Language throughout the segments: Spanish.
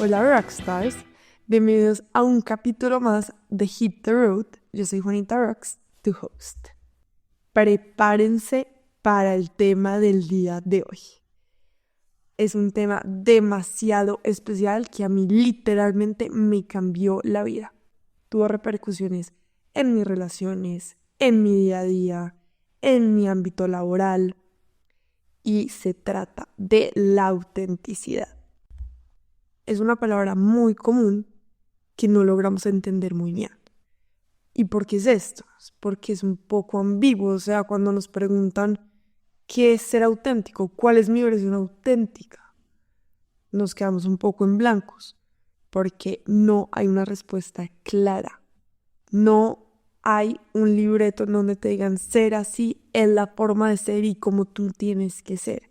Hola Rockstars, bienvenidos a un capítulo más de Hit the Road. Yo soy Juanita Rocks, tu host. Prepárense para el tema del día de hoy. Es un tema demasiado especial que a mí literalmente me cambió la vida. Tuvo repercusiones en mis relaciones, en mi día a día, en mi ámbito laboral y se trata de la autenticidad. Es una palabra muy común que no logramos entender muy bien. ¿Y por qué es esto? Porque es un poco ambiguo, o sea, cuando nos preguntan ¿qué es ser auténtico? ¿Cuál es mi versión auténtica? Nos quedamos un poco en blancos, porque no hay una respuesta clara. No hay un libreto en donde te digan ser así es la forma de ser y como tú tienes que ser.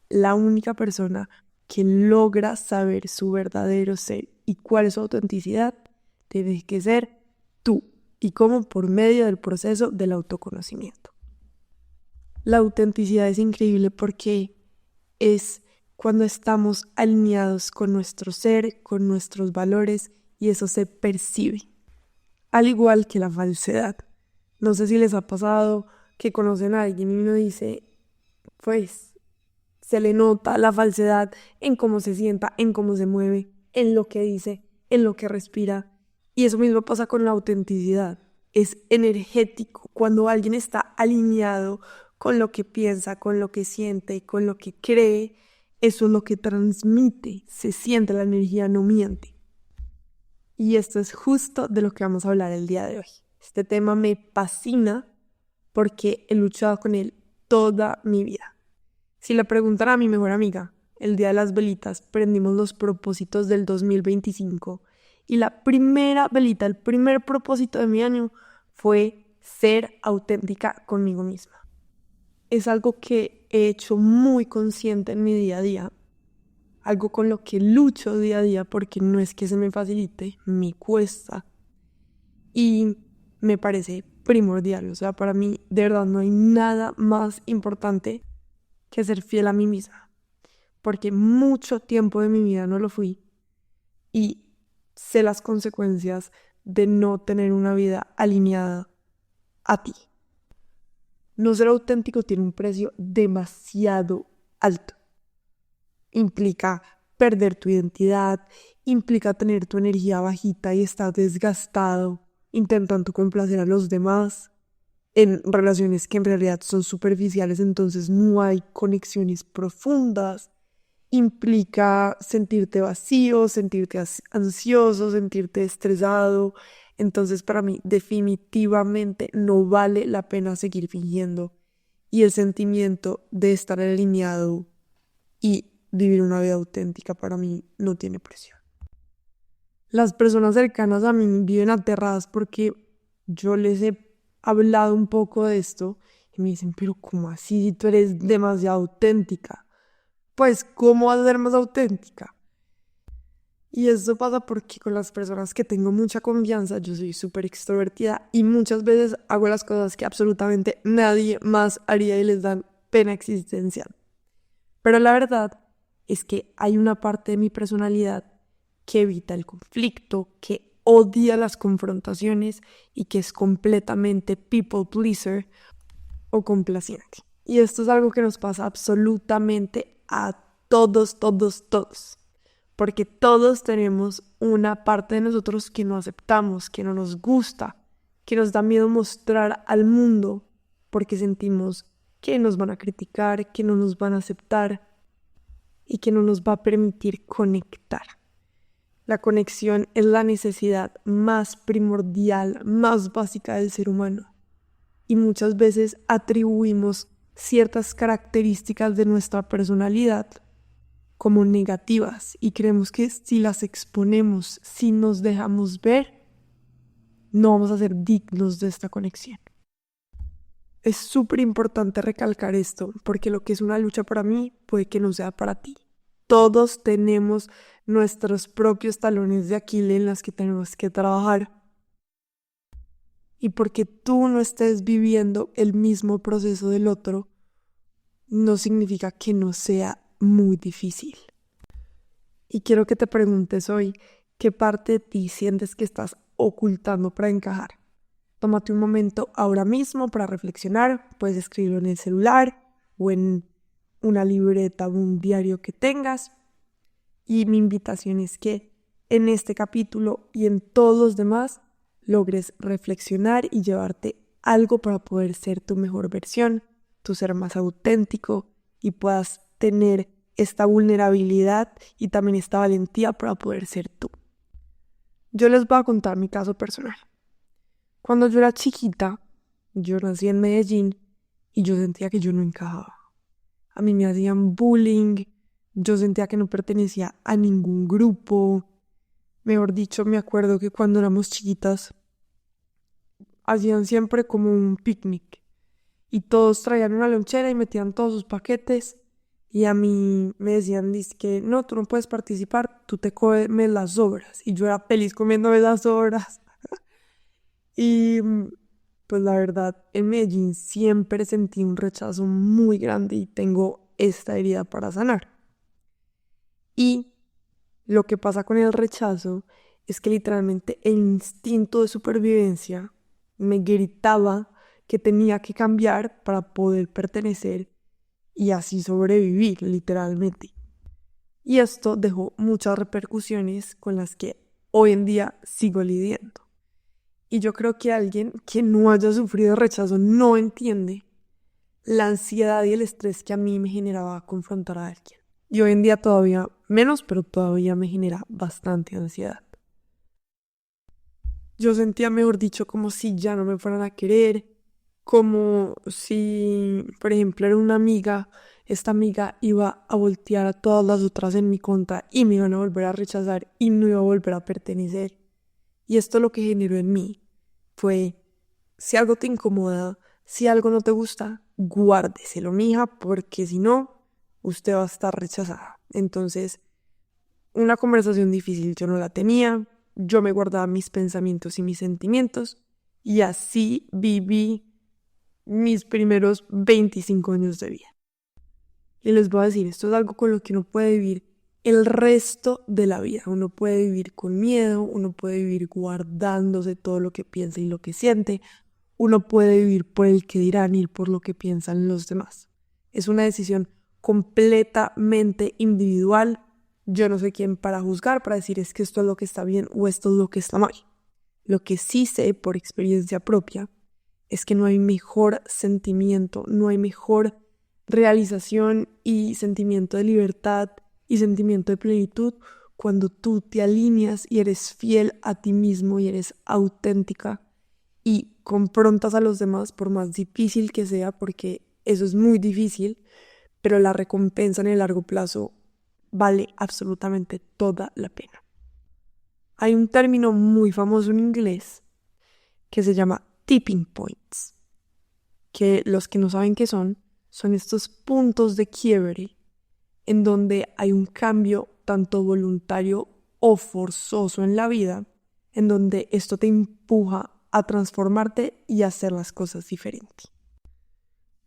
La única persona que logra saber su verdadero ser y cuál es su autenticidad, tienes que ser tú, y cómo por medio del proceso del autoconocimiento. La autenticidad es increíble porque es cuando estamos alineados con nuestro ser, con nuestros valores, y eso se percibe. Al igual que la falsedad. No sé si les ha pasado que conocen a alguien y uno dice, pues se le nota la falsedad en cómo se sienta, en cómo se mueve, en lo que dice, en lo que respira. Y eso mismo pasa con la autenticidad. Es energético. Cuando alguien está alineado con lo que piensa, con lo que siente, con lo que cree, eso es lo que transmite. Se siente, la energía no miente. Y esto es justo de lo que vamos a hablar el día de hoy. Este tema me fascina porque he luchado con él toda mi vida. Si le preguntan a mi mejor amiga, el día de las velitas prendimos los propósitos del 2025 y la primera velita, el primer propósito de mi año fue ser auténtica conmigo misma. Es algo que he hecho muy consciente en mi día a día, algo con lo que lucho día a día porque no es que se me facilite, me cuesta y me parece primordial. O sea, para mí de verdad no hay nada más importante que ser fiel a mí misma, porque mucho tiempo de mi vida no lo fui y sé las consecuencias de no tener una vida alineada a ti. No ser auténtico tiene un precio demasiado alto. Implica perder tu identidad, implica tener tu energía bajita y estar desgastado intentando complacer a los demás en relaciones que en realidad son superficiales, entonces no hay conexiones profundas. Implica sentirte vacío, sentirte ansioso, sentirte estresado. Entonces para mí definitivamente no vale la pena seguir fingiendo. Y el sentimiento de estar alineado y vivir una vida auténtica para mí no tiene precio. Las personas cercanas a mí viven aterradas porque yo les he hablado un poco de esto y me dicen, pero ¿cómo así si tú eres demasiado auténtica? Pues, ¿cómo vas a ser más auténtica? Y eso pasa porque con las personas que tengo mucha confianza, yo soy súper extrovertida y muchas veces hago las cosas que absolutamente nadie más haría y les dan pena existencial. Pero la verdad es que hay una parte de mi personalidad que evita el conflicto, que odia las confrontaciones y que es completamente people pleaser o complaciente. Y esto es algo que nos pasa absolutamente a todos. Porque todos tenemos una parte de nosotros que no aceptamos, que no nos gusta, que nos da miedo mostrar al mundo porque sentimos que nos van a criticar, que no nos van a aceptar y que no nos va a permitir conectar. La conexión es la necesidad más primordial, más básica del ser humano. Y muchas veces atribuimos ciertas características de nuestra personalidad como negativas y creemos que si las exponemos, si nos dejamos ver, no vamos a ser dignos de esta conexión. Es súper importante recalcar esto porque lo que es una lucha para mí puede que no sea para ti. Todos tenemos nuestros propios talones de Aquiles en los que tenemos que trabajar. Y porque tú no estés viviendo el mismo proceso del otro, no significa que no sea muy difícil. Y quiero que te preguntes hoy, ¿qué parte de ti sientes que estás ocultando para encajar? Tómate un momento ahora mismo para reflexionar. Puedes escribirlo en el celular o en una libreta o un diario que tengas. Y mi invitación es que en este capítulo y en todos los demás logres reflexionar y llevarte algo para poder ser tu mejor versión, tu ser más auténtico y puedas tener esta vulnerabilidad y también esta valentía para poder ser tú. Yo les voy a contar mi caso personal. Cuando yo era chiquita, yo nací en Medellín y yo sentía que yo no encajaba. A mí me hacían bullying, yo sentía que no pertenecía a ningún grupo. Mejor dicho, me acuerdo que cuando éramos chiquitas hacían siempre como un picnic y todos traían una lonchera y metían todos sus paquetes y a mí me decían, dizque, no, tú no puedes participar, tú te comes las sobras. Y yo era feliz comiéndome las sobras. Y pues la verdad, en Medellín siempre sentí un rechazo muy grande y tengo esta herida para sanar. Y lo que pasa con el rechazo es que literalmente el instinto de supervivencia me gritaba que tenía que cambiar para poder pertenecer y así sobrevivir, literalmente. Y esto dejó muchas repercusiones con las que hoy en día sigo lidiando. Y yo creo que alguien que no haya sufrido rechazo no entiende la ansiedad y el estrés que a mí me generaba confrontar a alguien. Y hoy en día todavía menos, pero todavía me genera bastante ansiedad. Yo sentía, mejor dicho, como si ya no me fueran a querer, como si, por ejemplo, era una amiga, esta amiga iba a voltear a todas las otras en mi contra y me iban a volver a rechazar y no iba a volver a pertenecer. Y esto lo que generó en mí fue, si algo te incomoda, si algo no te gusta, guárdeselo, mija, porque si no, usted va a estar rechazada. Entonces, una conversación difícil yo no la tenía, yo me guardaba mis pensamientos y mis sentimientos y así viví mis primeros 25 años de vida. Y les voy a decir, esto es algo con lo que uno puede vivir el resto de la vida. Uno puede vivir con miedo, uno puede vivir guardándose todo lo que piensa y lo que siente. Uno puede vivir por el que dirán y por lo que piensan los demás. Es una decisión completamente individual. Yo no sé quién para juzgar, para decir es que esto es lo que está bien o esto es lo que está mal. Lo que sí sé por experiencia propia es que no hay mejor sentimiento, no hay mejor realización y sentimiento de libertad y sentimiento de plenitud cuando tú te alineas y eres fiel a ti mismo y eres auténtica y confrontas a los demás por más difícil que sea, porque eso es muy difícil, pero la recompensa en el largo plazo vale absolutamente toda la pena. Hay un término muy famoso en inglés que se llama tipping points, que los que no saben qué son estos puntos de quiebre en donde hay un cambio tanto voluntario o forzoso en la vida, en donde esto te empuja a transformarte y a hacer las cosas diferentes.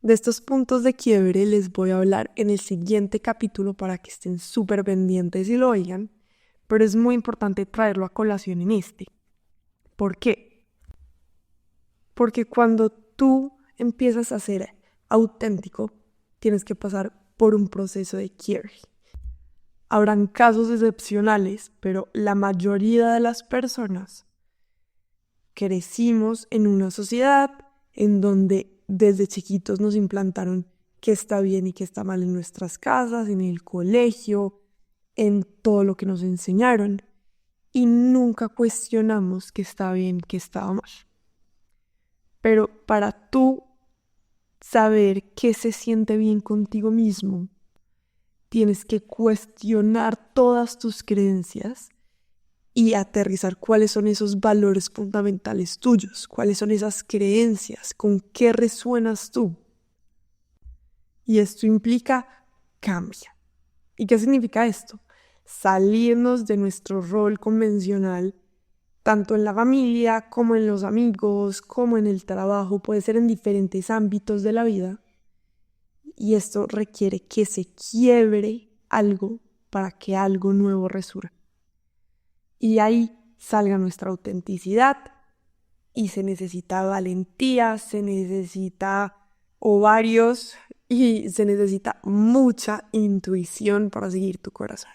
De estos puntos de quiebre les voy a hablar en el siguiente capítulo para que estén súper pendientes y lo oigan, pero es muy importante traerlo a colación en este. ¿Por qué? Porque cuando tú empiezas a ser auténtico, tienes que pasar por un proceso de quiebre. Habrán casos excepcionales, pero la mayoría de las personas crecimos en una sociedad en donde desde chiquitos nos implantaron qué está bien y qué está mal en nuestras casas, en el colegio, en todo lo que nos enseñaron, y nunca cuestionamos qué está bien, qué estaba mal. Pero para tú saber qué se siente bien contigo mismo, tienes que cuestionar todas tus creencias y aterrizar cuáles son esos valores fundamentales tuyos, cuáles son esas creencias, con qué resuenas tú. Y esto implica cambia. ¿Y qué significa esto? Salirnos de nuestro rol convencional, tanto en la familia como en los amigos, como en el trabajo, puede ser en diferentes ámbitos de la vida. Y esto requiere que se quiebre algo para que algo nuevo resurja. Y ahí salga nuestra autenticidad y se necesita valentía, se necesita ovarios y se necesita mucha intuición para seguir tu corazón.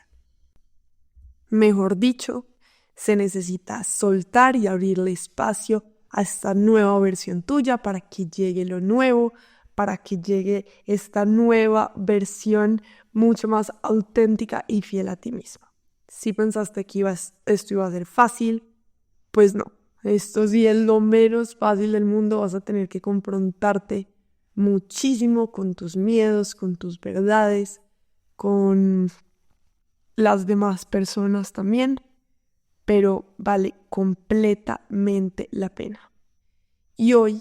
Mejor dicho, se necesita soltar y abrirle espacio a esta nueva versión tuya para que llegue lo nuevo, para que llegue esta nueva versión mucho más auténtica y fiel a ti misma. Si pensaste que esto iba a ser fácil, pues no. Esto sí es lo menos fácil del mundo. Vas a tener que confrontarte muchísimo con tus miedos, con tus verdades, con las demás personas también, pero vale completamente la pena. Y hoy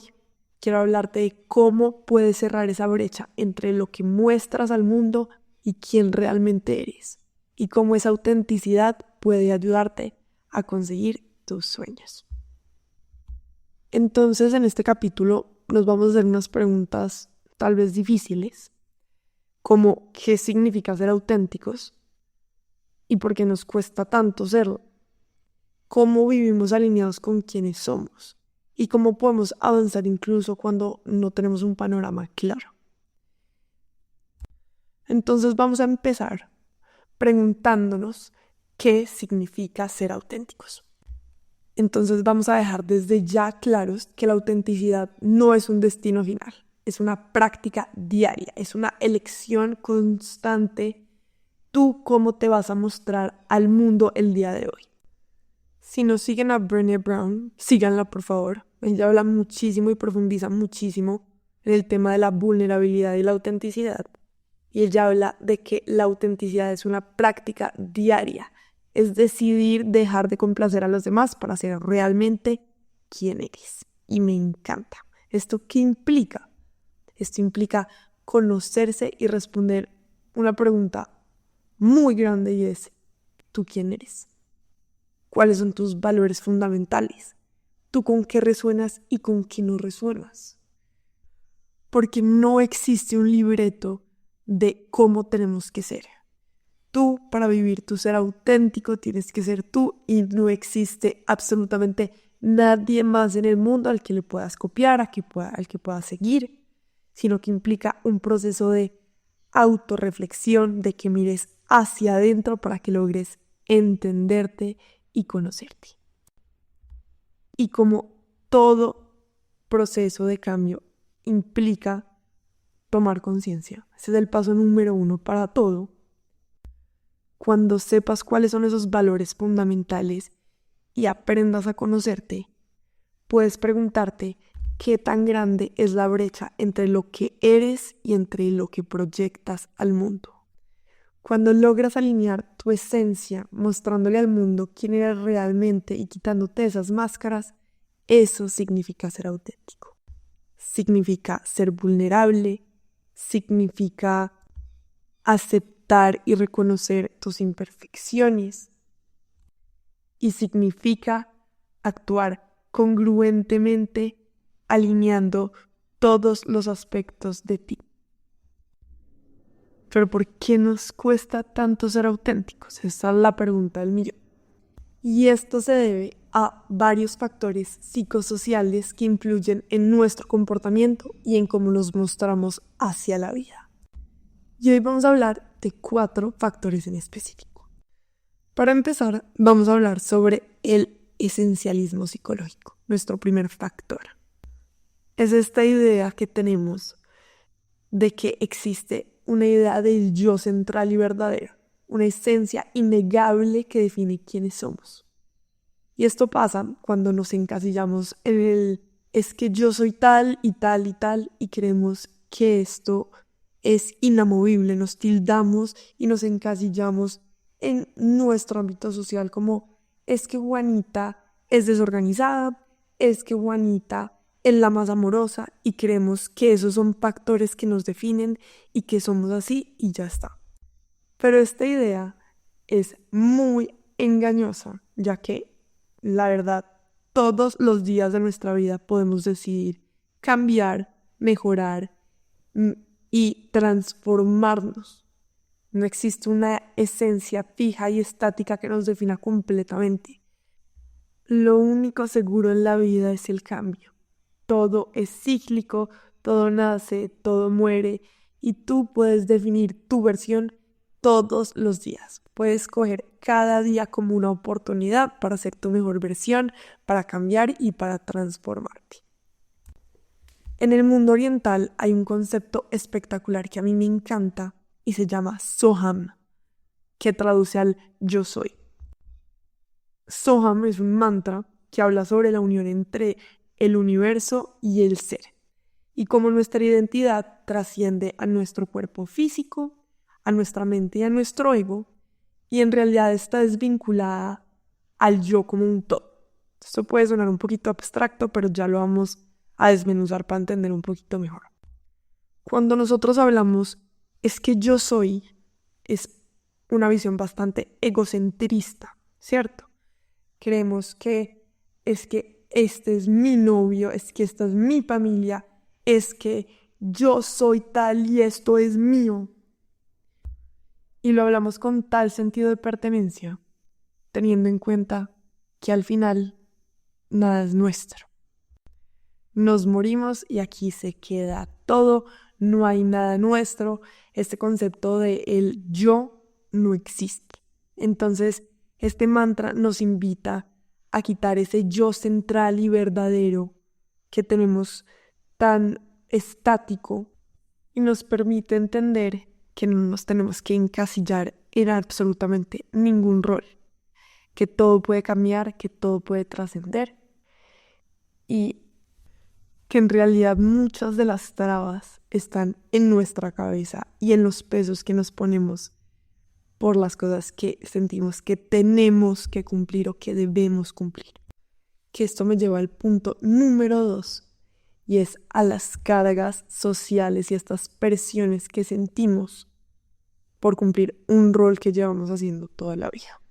quiero hablarte de cómo puedes cerrar esa brecha entre lo que muestras al mundo y quién realmente eres, y cómo esa autenticidad puede ayudarte a conseguir tus sueños. Entonces, en este capítulo nos vamos a hacer unas preguntas tal vez difíciles, como ¿qué significa ser auténticos? ¿Y por qué nos cuesta tanto serlo? ¿Cómo vivimos alineados con quienes somos? ¿Y cómo podemos avanzar incluso cuando no tenemos un panorama claro? Entonces vamos a empezar preguntándonos qué significa ser auténticos. Entonces vamos a dejar desde ya claros que la autenticidad no es un destino final, es una práctica diaria, es una elección constante. Tú cómo te vas a mostrar al mundo el día de hoy. Si no siguen a Brené Brown, síganla por favor. Ella habla muchísimo y profundiza muchísimo en el tema de la vulnerabilidad y la autenticidad. Y ella habla de que la autenticidad es una práctica diaria. Es decidir dejar de complacer a los demás para ser realmente quien eres. Y me encanta. ¿Esto qué implica? Esto implica conocerse y responder una pregunta muy grande y es, ¿tú quién eres? ¿Cuáles son tus valores fundamentales? ¿Tú con qué resuenas y con qué no resuenas? Porque no existe un libreto de cómo tenemos que ser. Tú, para vivir tu ser auténtico, tienes que ser tú y no existe absolutamente nadie más en el mundo al que le puedas copiar, al que puedas seguir, sino que implica un proceso de autorreflexión, de que mires hacia adentro para que logres entenderte y conocerte. Y como todo proceso de cambio implica tomar conciencia, ese es el paso número 1 para todo. Cuando sepas cuáles son esos valores fundamentales y aprendas a conocerte, puedes preguntarte qué tan grande es la brecha entre lo que eres y entre lo que proyectas al mundo. Cuando logras alinear tu esencia, mostrándole al mundo quién eres realmente y quitándote esas máscaras, eso significa ser auténtico. Significa ser vulnerable, significa aceptar y reconocer tus imperfecciones y significa actuar congruentemente alineando todos los aspectos de ti. Pero ¿por qué nos cuesta tanto ser auténticos? Esa es la pregunta del millón. Y esto se debe a varios factores psicosociales que influyen en nuestro comportamiento y en cómo nos mostramos hacia la vida. Y hoy vamos a hablar de 4 factores en específico. Para empezar, vamos a hablar sobre el esencialismo psicológico, nuestro primer factor. Es esta idea que tenemos de que existe una idea del yo central y verdadero, una esencia innegable que define quiénes somos. Y esto pasa cuando nos encasillamos en el es que yo soy tal y tal y tal y creemos que esto es inamovible, nos tildamos y nos encasillamos en nuestro ámbito social como es que Juanita es desorganizada, es que Juanita es la más amorosa y creemos que esos son factores que nos definen y que somos así y ya está. Pero esta idea es muy engañosa, ya que la verdad, todos los días de nuestra vida podemos decidir cambiar, mejorar y transformarnos. No existe una esencia fija y estática que nos defina completamente. Lo único seguro en la vida es el cambio. Todo es cíclico, todo nace, todo muere, y tú puedes definir tu versión todos los días. Puedes coger cada día como una oportunidad para ser tu mejor versión, para cambiar y para transformarte. En el mundo oriental hay un concepto espectacular que a mí me encanta y se llama Soham, que traduce al yo soy. Soham es un mantra que habla sobre la unión entre el universo y el ser, y cómo nuestra identidad trasciende a nuestro cuerpo físico, a nuestra mente y a nuestro ego, y en realidad está desvinculada al yo como un todo. Esto puede sonar un poquito abstracto, pero ya lo vamos a desmenuzar para entender un poquito mejor. Cuando nosotros hablamos, es que yo soy, es una visión bastante egocentrista, ¿cierto? Creemos que es que este es mi novio, es que esta es mi familia, es que yo soy tal y esto es mío. Y lo hablamos con tal sentido de pertenencia, teniendo en cuenta que al final nada es nuestro. Nos morimos y aquí se queda todo, no hay nada nuestro. Este concepto de el yo no existe. Entonces, este mantra nos invita a quitar ese yo central y verdadero que tenemos tan estático y nos permite entender que no nos tenemos que encasillar en absolutamente ningún rol, que todo puede cambiar, que todo puede trascender y que en realidad muchas de las trabas están en nuestra cabeza y en los pesos que nos ponemos por las cosas que sentimos que tenemos que cumplir o que debemos cumplir. Que esto me lleva al punto número 2, y es a las cargas sociales y estas presiones que sentimos por cumplir un rol que llevamos haciendo toda la vida.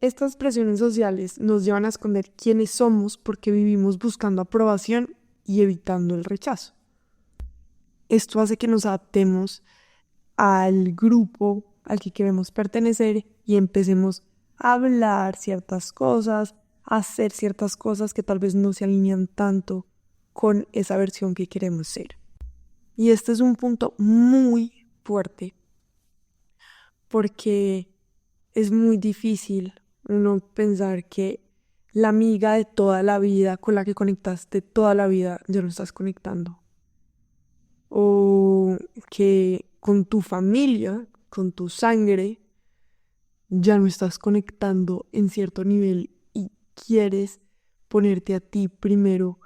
Estas presiones sociales nos llevan a esconder quiénes somos porque vivimos buscando aprobación y evitando el rechazo. Esto hace que nos adaptemos al grupo al que queremos pertenecer y empecemos a hablar ciertas cosas, a hacer ciertas cosas que tal vez no se alinean tanto con esa versión que queremos ser. Y este es un punto muy fuerte porque es muy difícil uno pensar que la amiga de toda la vida con la que conectaste toda la vida ya no estás conectando. O que con tu familia, con tu sangre, ya no estás conectando en cierto nivel y quieres ponerte a ti primero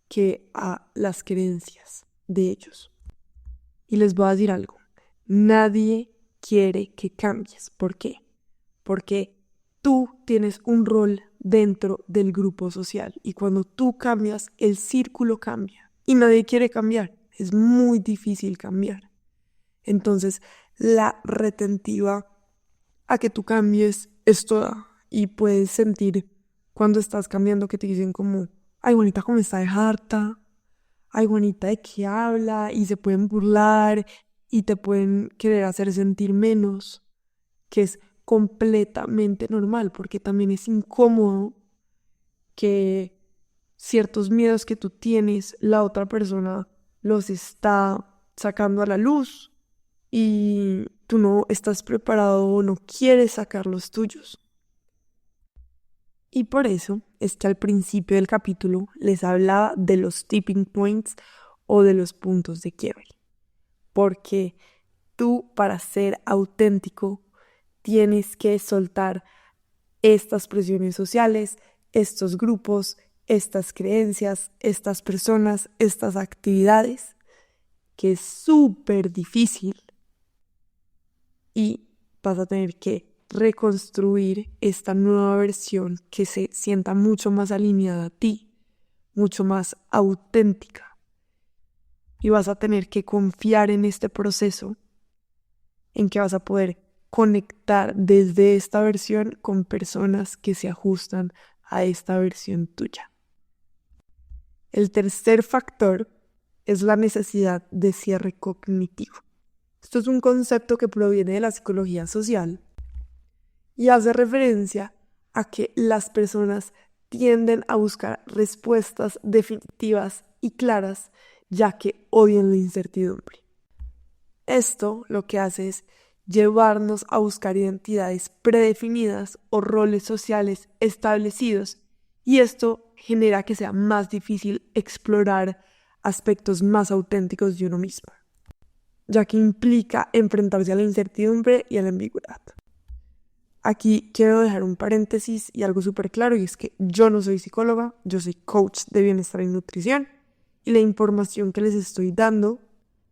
que a las creencias de ellos. Y les voy a decir algo, nadie quiere que cambies. ¿Por qué? Porque tú tienes un rol dentro del grupo social y cuando tú cambias, el círculo cambia y nadie quiere cambiar. Es muy difícil cambiar. Entonces, la retentiva a que tú cambies es toda y puedes sentir cuando estás cambiando que te dicen como, ay, bonita, ¿cómo está de harta? Ay, bonita, ¿de qué habla? Y se pueden burlar y te pueden querer hacer sentir menos, que es completamente normal, porque también es incómodo que ciertos miedos que tú tienes, la otra persona los está sacando a la luz y tú no estás preparado o no quieres sacar los tuyos. Y por eso es que al principio del capítulo les hablaba de los tipping points o de los puntos de quiebre. Porque tú, para ser auténtico, tienes que soltar estas presiones sociales, estos grupos, estas creencias, estas personas, estas actividades, que es súper difícil y vas a tener que reconstruir esta nueva versión que se sienta mucho más alineada a ti, mucho más auténtica. Y vas a tener que confiar en este proceso, en que vas a poder conectar desde esta versión con personas que se ajustan a esta versión tuya. El tercer factor es la necesidad de cierre cognitivo. Esto es un concepto que proviene de la psicología social y hace referencia a que las personas tienden a buscar respuestas definitivas y claras, ya que odian la incertidumbre. Esto lo que hace es llevarnos a buscar identidades predefinidas o roles sociales establecidos, y esto genera que sea más difícil explorar aspectos más auténticos de uno mismo, ya que implica enfrentarse a la incertidumbre y a la ambigüedad. Aquí quiero dejar un paréntesis y algo súper claro, y es que yo no soy psicóloga, yo soy coach de bienestar y nutrición, y la información que les estoy dando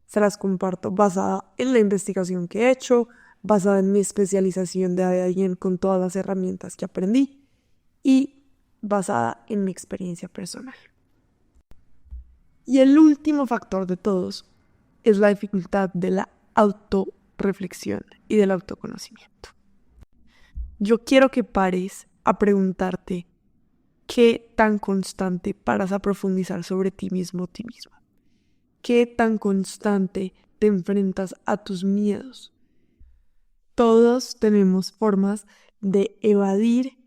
se las comparto basada en la investigación que he hecho, basada en mi especialización de alguien con todas las herramientas que aprendí y basada en mi experiencia personal. Y el último factor de todos es la dificultad de la autorreflexión y del autoconocimiento. Yo quiero que pares a preguntarte qué tan constante paras a profundizar sobre ti mismo o ti misma. ¿Qué tan constante te enfrentas a tus miedos? Todos tenemos formas de evadir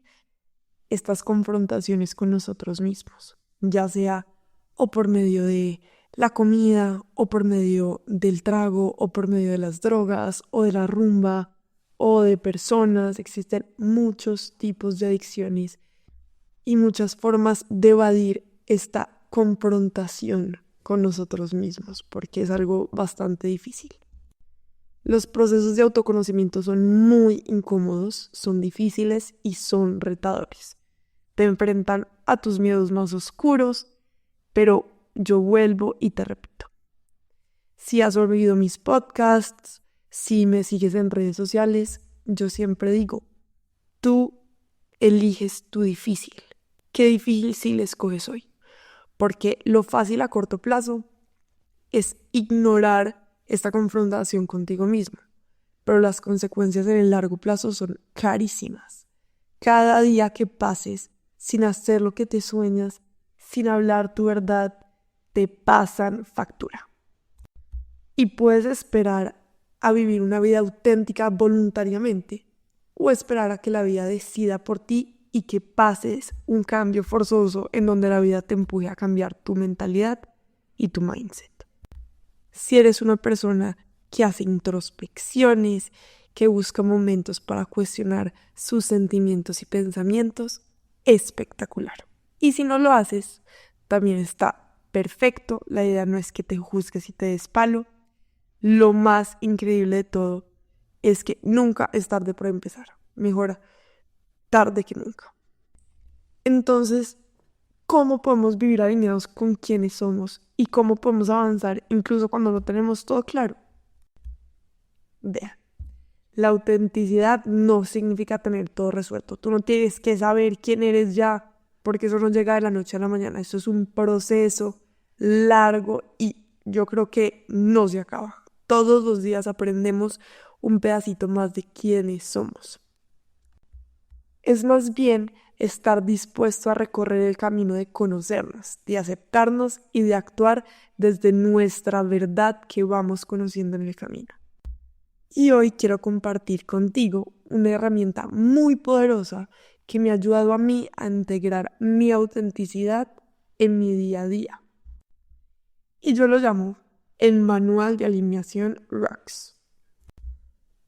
estas confrontaciones con nosotros mismos, ya sea o por medio de la comida, o por medio del trago, o por medio de las drogas, o de la rumba, o de personas. Existen muchos tipos de adicciones y muchas formas de evadir esta confrontación con nosotros mismos, porque es algo bastante difícil. Los procesos de autoconocimiento son muy incómodos, son difíciles y son retadores. Te enfrentan a tus miedos más oscuros, pero yo vuelvo y te repito. Si has oído mis podcasts, si me sigues en redes sociales, yo siempre digo, tú eliges tu difícil. ¿Qué difícil escoges hoy? Porque lo fácil a corto plazo es ignorar esta confrontación contigo mismo, pero las consecuencias en el largo plazo son carísimas. Cada día que pases sin hacer lo que te sueñas, sin hablar tu verdad, te pasan factura. Y puedes esperar a vivir una vida auténtica voluntariamente, o esperar a que la vida decida por ti y que pases un cambio forzoso en donde la vida te empuje a cambiar tu mentalidad y tu mindset. Si eres una persona que hace introspecciones, que busca momentos para cuestionar sus sentimientos y pensamientos, espectacular. Y si no lo haces, también está perfecto. La idea no es que te juzgues y te des palo. Lo más increíble de todo es que nunca es tarde para empezar. Mejor tarde que nunca. Entonces, ¿cómo podemos vivir alineados con quienes somos y cómo podemos avanzar incluso cuando no tenemos todo claro? Vean, la autenticidad no significa tener todo resuelto. Tú no tienes que saber quién eres ya, porque eso no llega de la noche a la mañana. Eso es un proceso largo y yo creo que no se acaba. Todos los días aprendemos un pedacito más de quiénes somos. Es más bien estar dispuesto a recorrer el camino de conocernos, de aceptarnos y de actuar desde nuestra verdad que vamos conociendo en el camino. Y hoy quiero compartir contigo una herramienta muy poderosa que me ha ayudado a mí a integrar mi autenticidad en mi día a día. Y yo lo llamo el manual de alineación ROX.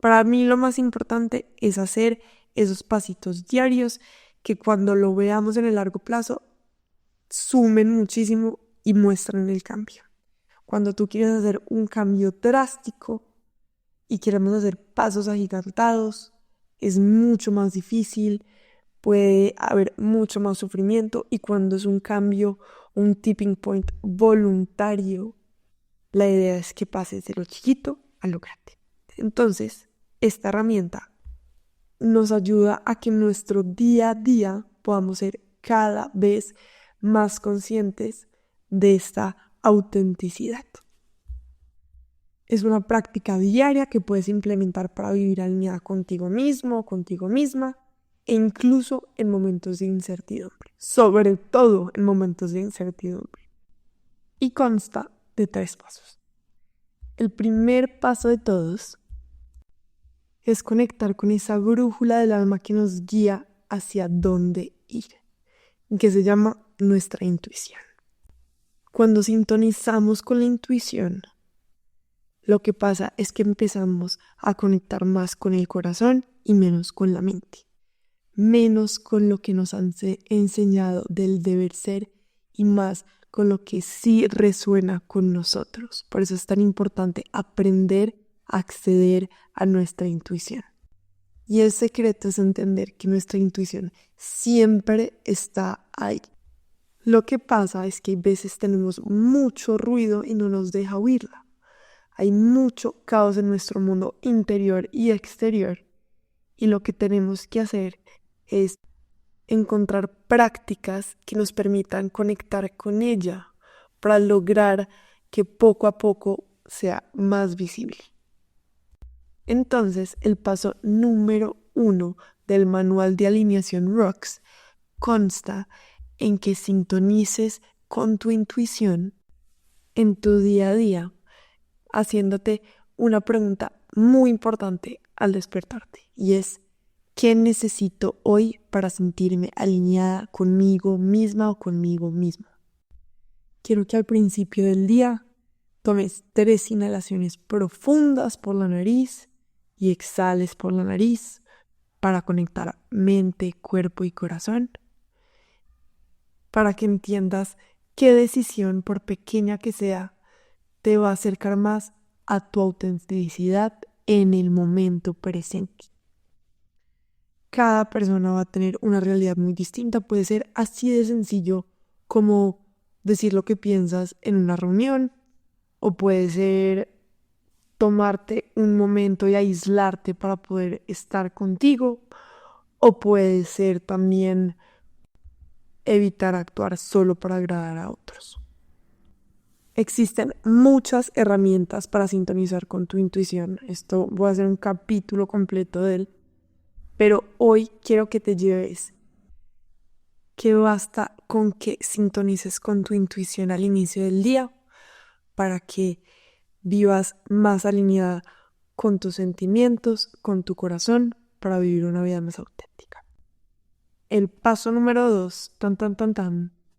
Para mí lo más importante es hacer esos pasitos diarios que cuando lo veamos en el largo plazo sumen muchísimo y muestran el cambio. Cuando tú quieres hacer un cambio drástico y queremos hacer pasos agigantados, es mucho más difícil, puede haber mucho más sufrimiento, y cuando es un cambio, un tipping point voluntario, la idea es que pases de lo chiquito a lo grande. Entonces, esta herramienta nos ayuda a que en nuestro día a día podamos ser cada vez más conscientes de esta autenticidad. Es una práctica diaria que puedes implementar para vivir alineada contigo mismo, contigo misma, e incluso en momentos de incertidumbre, sobre todo en momentos de incertidumbre. Y consta de 3 pasos. el primer paso de todos es conectar con esa brújula del alma que nos guía hacia dónde ir, que se llama nuestra intuición. Cuando sintonizamos con la intuición, lo que pasa es que empezamos a conectar más con el corazón y menos con la mente, menos con lo que nos han enseñado del deber ser y más con lo que sí resuena con nosotros. Por eso es tan importante aprender a acceder a nuestra intuición. Y el secreto es entender que nuestra intuición siempre está ahí. Lo que pasa es que a veces tenemos mucho ruido y no nos deja oírla. Hay mucho caos en nuestro mundo interior y exterior. Y lo que tenemos que hacer es encontrar prácticas que nos permitan conectar con ella para lograr que poco a poco sea más visible. Entonces, el paso número 1 del manual de alineación ROX consta en que sintonices con tu intuición en tu día a día, haciéndote una pregunta muy importante al despertarte, y es: ¿qué necesito hoy para sentirme alineada conmigo misma o conmigo mismo? Quiero que al principio del día tomes 3 inhalaciones profundas por la nariz y exhales por la nariz para conectar mente, cuerpo y corazón, para que entiendas qué decisión, por pequeña que sea, te va a acercar más a tu autenticidad en el momento presente. Cada persona va a tener una realidad muy distinta. Puede ser así de sencillo como decir lo que piensas en una reunión, o puede ser tomarte un momento y aislarte para poder estar contigo, o puede ser también evitar actuar solo para agradar a otros. Existen muchas herramientas para sintonizar con tu intuición. Esto voy a hacer un capítulo completo de él, pero hoy quiero que te lleves que basta con que sintonices con tu intuición al inicio del día para que vivas más alineada con tus sentimientos, con tu corazón, para vivir una vida más auténtica. El paso número 2,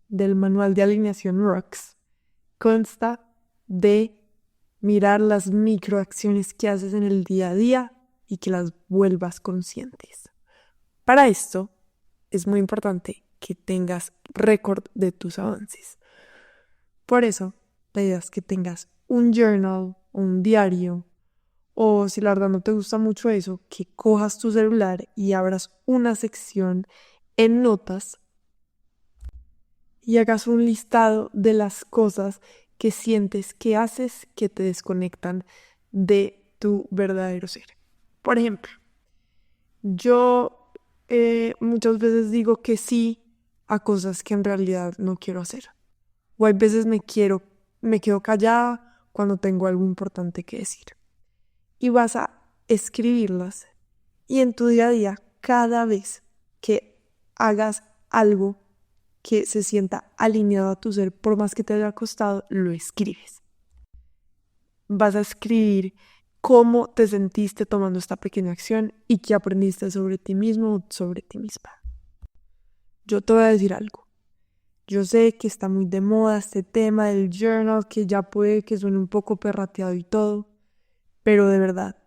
del manual de alineación ROX, consta de mirar las microacciones que haces en el día a día y que las vuelvas conscientes. Para esto es muy importante que tengas récord de tus avances. Por eso, la idea es que tengas un journal, un diario, o si la verdad no te gusta mucho eso, que cojas tu celular y abras una sección en notas y hagas un listado de las cosas que sientes que haces que te desconectan de tu verdadero ser. Por ejemplo, yo muchas veces digo que sí a cosas que en realidad no quiero hacer. O hay veces me quedo callada cuando tengo algo importante que decir. Y vas a escribirlas, y en tu día a día, cada vez que hagas algo que se sienta alineado a tu ser, por más que te haya costado, lo escribes. Vas a escribir cómo te sentiste tomando esta pequeña acción y qué aprendiste sobre ti mismo o sobre ti misma. Yo te voy a decir algo. Yo sé que está muy de moda este tema del journal, que ya puede que suene un poco perrateado y todo, pero de verdad,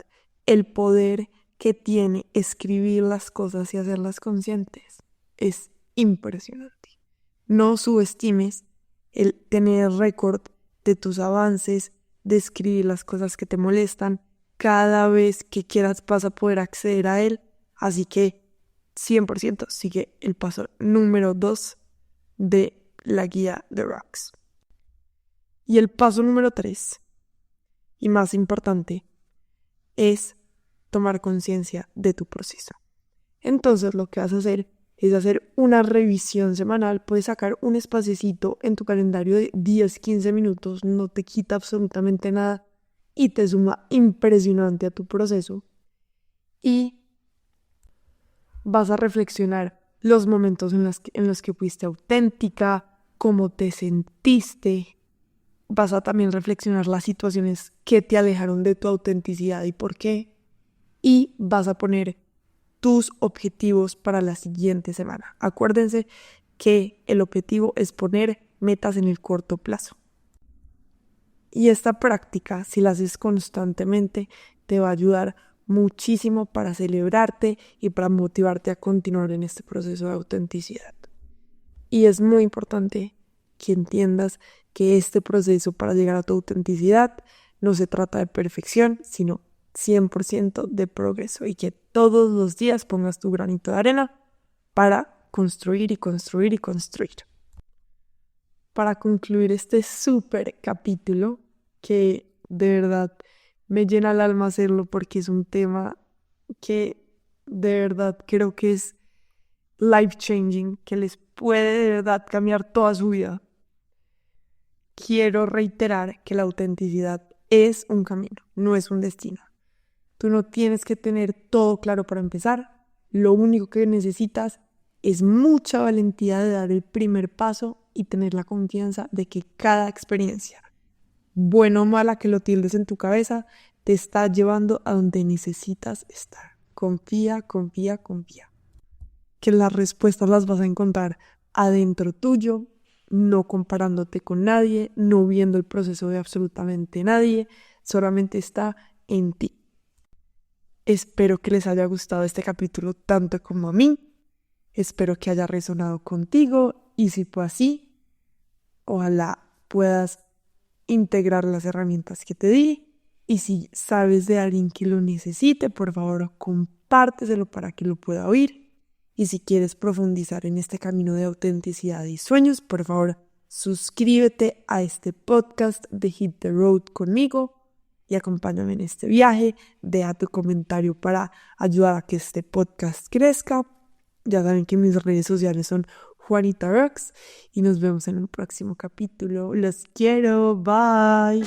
el poder que tiene escribir las cosas y hacerlas conscientes es impresionante. No subestimes el tener récord de tus avances, de escribir las cosas que te molestan. Cada vez que quieras vas a poder acceder a él. Así que 100% sigue el paso número 2 de la guía de ROX. Y el paso número 3, y más importante, es tomar conciencia de tu proceso. Entonces lo que vas a hacer es hacer una revisión semanal. Puedes sacar un espacecito en tu calendario de 10-15 minutos, no te quita absolutamente nada y te suma impresionante a tu proceso. Y vas a reflexionar los momentos en los que fuiste auténtica, cómo te sentiste, Vas a también reflexionar las situaciones que te alejaron de tu autenticidad y por qué. Y vas a poner tus objetivos para la siguiente semana. Acuérdense que el objetivo es poner metas en el corto plazo. Y esta práctica, si la haces constantemente, te va a ayudar muchísimo para celebrarte y para motivarte a continuar en este proceso de autenticidad. Y es muy importante que entiendas que este proceso para llegar a tu autenticidad no se trata de perfección, sino 100% de progreso, y que todos los días pongas tu granito de arena para construir y construir y construir. Para concluir este súper capítulo, que de verdad me llena el alma hacerlo porque es un tema que de verdad creo que es life changing, que les puede de verdad cambiar toda su vida. Quiero reiterar que la autenticidad es un camino, no es un destino. Tú no tienes que tener todo claro para empezar. Lo único que necesitas es mucha valentía de dar el primer paso y tener la confianza de que cada experiencia, buena o mala que lo tildes en tu cabeza, te está llevando a donde necesitas estar. Confía, confía, confía. Que las respuestas las vas a encontrar adentro tuyo, no comparándote con nadie, no viendo el proceso de absolutamente nadie, solamente está en ti. Espero que les haya gustado este capítulo tanto como a mí. Espero que haya resonado contigo y si fue así, ojalá puedas integrar las herramientas que te di. Y si sabes de alguien que lo necesite, por favor, compárteselo para que lo pueda oír. Y si quieres profundizar en este camino de autenticidad y sueños, por favor, suscríbete a este podcast de Hit the Road conmigo y acompáñame en este viaje. Deja tu comentario para ayudar a que este podcast crezca. Ya saben que mis redes sociales son Juanita Rocks y nos vemos en un próximo capítulo. Los quiero. Bye.